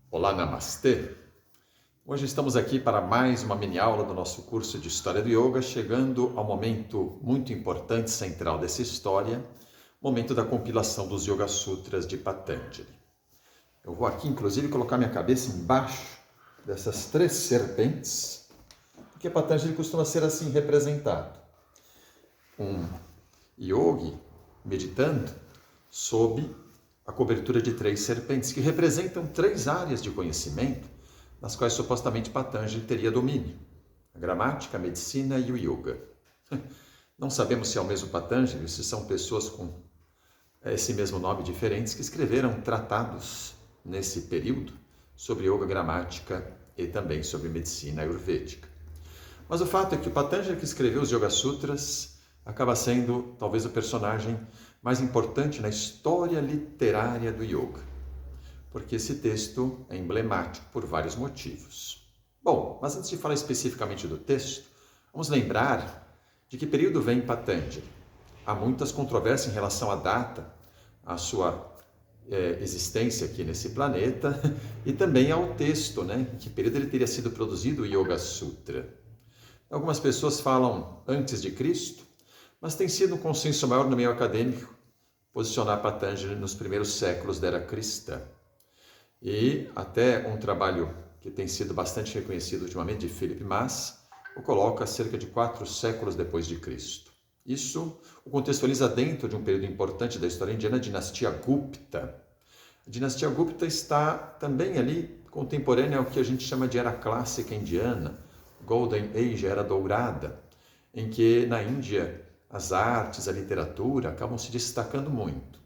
Olá, Namastê! Hoje estamos aqui para mais uma mini aula do nosso curso de História do Yoga, chegando ao momento muito importante, central dessa história, momento da compilação dos Yoga Sutras de Patanjali. Eu vou aqui, inclusive, colocar minha cabeça embaixo dessas 3 serpentes, porque Patanjali costuma ser assim representado. Um yogi meditando sob a cobertura de 3 serpentes, que representam 3 áreas de conhecimento nas quais supostamente Patanjali teria domínio: a gramática, a medicina e o yoga. Não sabemos se é o mesmo Patanjali, se são pessoas com esse mesmo nome diferentes que escreveram tratados nesse período sobre yoga, gramática e também sobre medicina ayurvédica. Mas o fato é que o Patanjali que escreveu os Yoga Sutras acaba sendo talvez o personagem mais importante na história literária do yoga, porque esse texto é emblemático por vários motivos. Bom, mas antes de falar especificamente do texto, vamos lembrar de que período vem Patanjali. Há muitas controvérsias em relação à data, à sua existência aqui nesse planeta e também ao texto, né? Em que período ele teria sido produzido o Yoga Sutra. Algumas pessoas falam antes de Cristo, mas tem sido um consenso maior no meio acadêmico posicionar Patanjali nos primeiros séculos da era cristã. E até um trabalho que tem sido bastante reconhecido ultimamente, de Philip Mass, o coloca cerca de 4 séculos depois de Cristo. Isso o contextualiza dentro de um período importante da história indiana, a dinastia Gupta. A dinastia Gupta está também ali contemporânea ao que a gente chama de era clássica indiana, Golden Age, era dourada, em que na Índia as artes, a literatura acabam se destacando muito.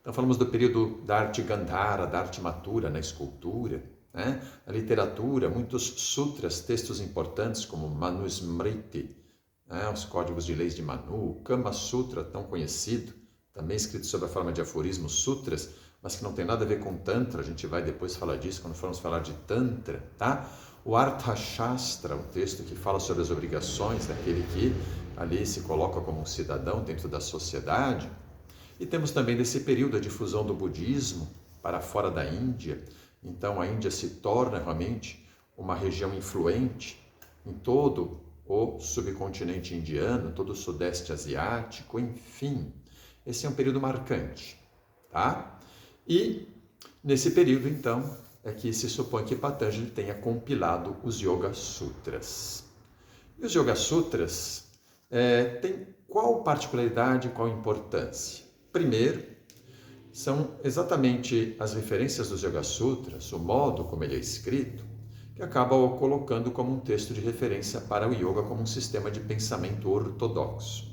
Então falamos do período da arte Gandhara, da arte Mathura, na escultura, né? Na literatura, muitos sutras, textos importantes como Manusmriti, né? Os códigos de leis de Manu, Kama Sutra, tão conhecido, também escrito sob a forma de aforismos, sutras, mas que não tem nada a ver com Tantra, a gente vai depois falar disso quando formos falar de Tantra, tá? O Arthashastra, um texto que fala sobre as obrigações daquele que ali se coloca como um cidadão dentro da sociedade. E temos também desse período a difusão do budismo para fora da Índia. Então a Índia se torna realmente uma região influente em todo o subcontinente indiano, todo o sudeste asiático, enfim. Esse é um período marcante, tá? E nesse período, então, é que se supõe que Patanjali tenha compilado os Yoga Sutras. E os Yoga Sutras têm qual particularidade, qual importância? Primeiro, são exatamente as referências dos Yoga Sutras, o modo como ele é escrito, que acaba o colocando como um texto de referência para o yoga como um sistema de pensamento ortodoxo.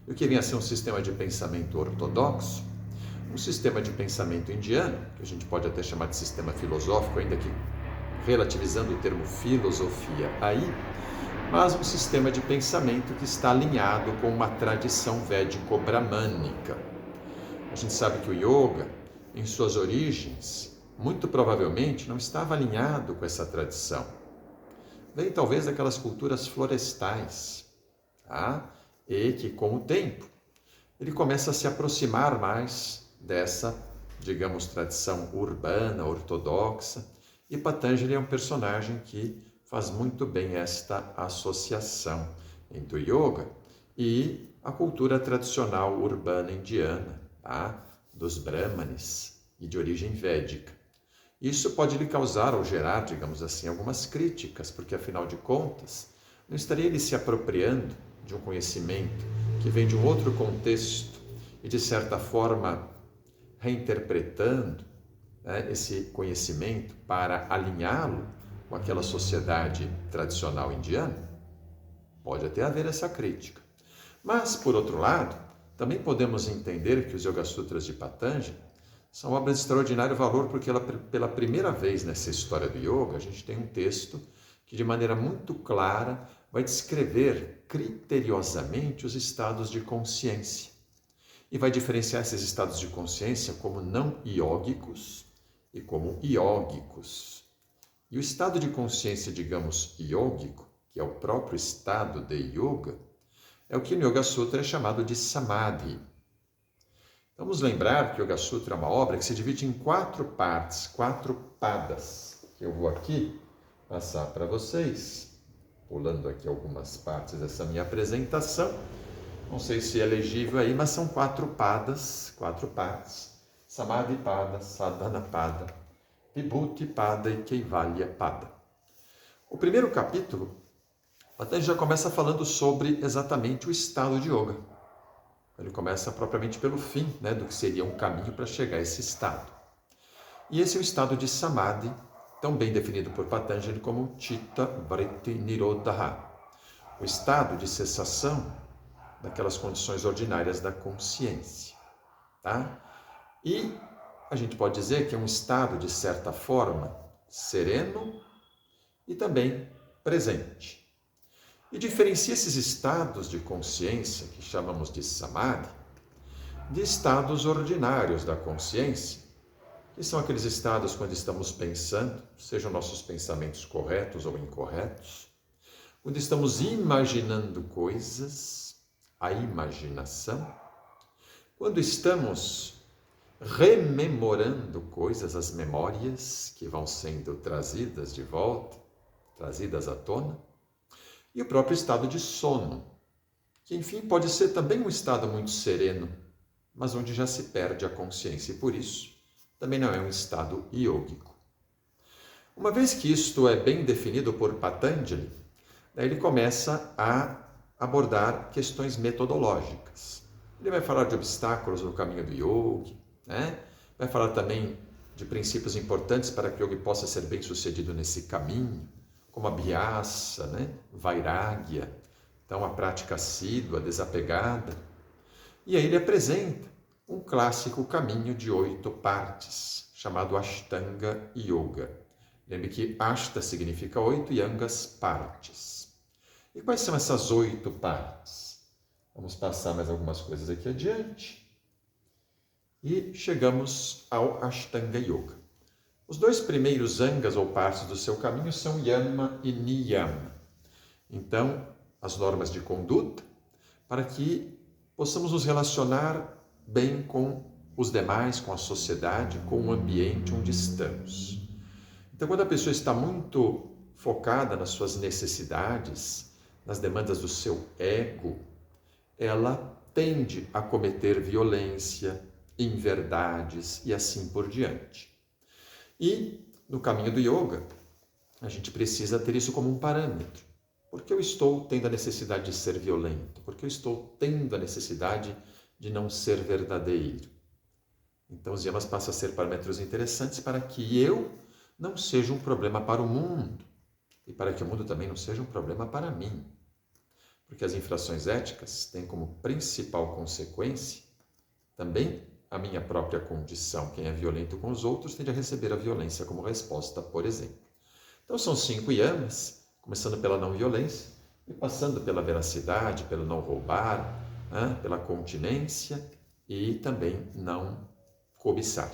E o que vem a ser um sistema de pensamento ortodoxo? Um sistema de pensamento indiano, que a gente pode até chamar de sistema filosófico, ainda que relativizando o termo filosofia aí, mas um sistema de pensamento que está alinhado com uma tradição védico-bramânica. A gente sabe que o yoga, em suas origens, muito provavelmente não estava alinhado com essa tradição. Vem talvez daquelas culturas florestais, tá? E que com o tempo ele começa a se aproximar mais dessa, digamos, tradição urbana, ortodoxa, e Patanjali é um personagem que faz muito bem esta associação entre o yoga e a cultura tradicional urbana indiana, tá? Dos brahmanes e de origem védica. Isso pode lhe causar ou gerar, digamos assim, algumas críticas, porque afinal de contas, não estaria ele se apropriando de um conhecimento que vem de um outro contexto e, de certa forma, reinterpretando, né, esse conhecimento para alinhá-lo com aquela sociedade tradicional indiana? Pode até haver essa crítica. Mas, por outro lado, também podemos entender que os Yoga Sutras de Patanjali são obras de extraordinário valor, porque pela primeira vez nessa história do yoga, a gente tem um texto que de maneira muito clara vai descrever criteriosamente os estados de consciência. E vai diferenciar esses estados de consciência como não iógicos e como iógicos. E o estado de consciência, digamos, iógico, que é o próprio estado de yoga, é o que no Yoga Sutra é chamado de Samadhi. Vamos lembrar que o Yoga Sutra é uma obra que se divide em 4 partes, 4 padas. que eu vou aqui passar para vocês, pulando aqui algumas partes dessa minha apresentação. Não sei se é legível aí, mas são 4 padas, 4 partes. Samadhi Pada, Sadhana Pada, Vibhuti Pada e Kaivalya Pada. O primeiro capítulo, até já começa falando sobre exatamente o estado de yoga. Ele começa propriamente pelo fim, do que seria um caminho para chegar a esse estado. E esse é o estado de Samadhi, tão bem definido por Patanjali como Chitta Vritti Nirodha, o estado de cessação daquelas condições ordinárias da consciência. Tá? E a gente pode dizer que é um estado, de certa forma, sereno e também presente. E diferencia esses estados de consciência, que chamamos de Samadhi, de estados ordinários da consciência, que são aqueles estados quando estamos pensando, sejam nossos pensamentos corretos ou incorretos, quando estamos imaginando coisas, a imaginação, quando estamos rememorando coisas, as memórias que vão sendo trazidas de volta, trazidas à tona, e o próprio estado de sono, que enfim pode ser também um estado muito sereno, mas onde já se perde a consciência e por isso também não é um estado iógico. Uma vez que isto é bem definido por Patanjali, daí ele começa a abordar questões metodológicas. Ele vai falar de obstáculos no caminho do yogi, vai falar também de princípios importantes para que o yogi possa ser bem sucedido nesse caminho, como a abhyasa, vairagya, então a prática assídua, desapegada. E aí ele apresenta um clássico caminho de 8 partes, chamado Ashtanga Yoga. Lembre que Ashta significa 8 e Angas partes. E quais são essas 8 partes? Vamos passar mais algumas coisas aqui adiante. E chegamos ao Ashtanga Yoga. Os 2 primeiros Angas ou partes do seu caminho são Yama e Niyama. Então, as normas de conduta, para que possamos nos relacionar bem com os demais, com a sociedade, com o ambiente onde estamos. Então, quando a pessoa está muito focada nas suas necessidades, nas demandas do seu ego, ela tende a cometer violência, inverdades e assim por diante. E no caminho do yoga, a gente precisa ter isso como um parâmetro. Por que eu estou tendo a necessidade de ser violento? Por que eu estou tendo a necessidade de não ser verdadeiro? Então os yamas passam a ser parâmetros interessantes para que eu não seja um problema para o mundo e para que o mundo também não seja um problema para mim. Porque as infrações éticas têm como principal consequência também a minha própria condição. Quem é violento com os outros tende a receber a violência como resposta, por exemplo. Então são 5 yamas, começando pela não violência e passando pela veracidade, pelo não roubar, pela continência e também não cobiçar.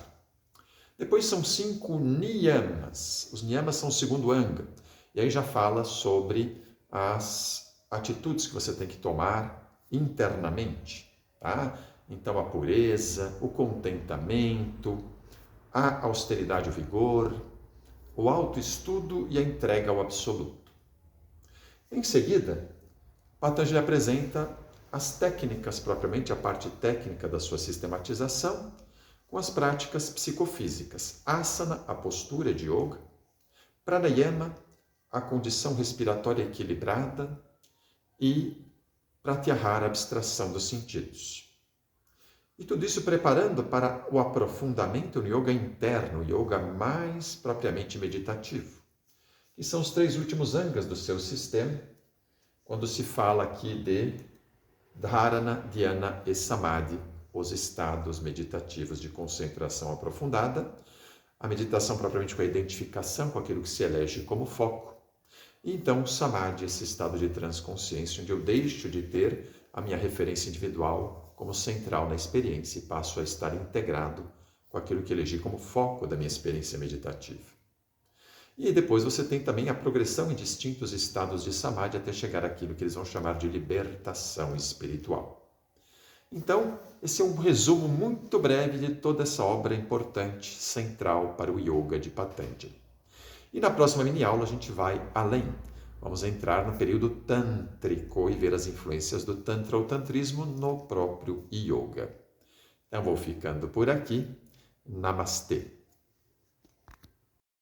Depois são 5 niyamas. Os niyamas são o segundo anga. E aí já fala sobre as atitudes que você tem que tomar internamente, tá? Então a pureza, o contentamento, a austeridade e o vigor, o autoestudo e a entrega ao absoluto. Em seguida, Patanjali apresenta as técnicas, propriamente a parte técnica da sua sistematização, com as práticas psicofísicas. Asana, a postura de yoga. Pranayama, a condição respiratória equilibrada. E Pratyahara, a abstração dos sentidos. E tudo isso preparando para o aprofundamento no yoga interno, o yoga mais propriamente meditativo, que são os 3 últimos angas do seu sistema, quando se fala aqui de Dharana, Dhyana e Samadhi, os estados meditativos de concentração aprofundada, a meditação propriamente com a identificação com aquilo que se elege como foco, e então o Samadhi, esse estado de transconsciência, onde eu deixo de ter a minha referência individual como central na experiência e passo a estar integrado com aquilo que elegi como foco da minha experiência meditativa. E depois você tem também a progressão em distintos estados de Samadhi até chegar àquilo que eles vão chamar de libertação espiritual. Então, esse é um resumo muito breve de toda essa obra importante, central para o yoga de Patanjali. E na próxima mini aula a gente vai além. Vamos entrar no período tântrico e ver as influências do Tantra ou Tantrismo no próprio Yoga. Então vou ficando por aqui. Namastê.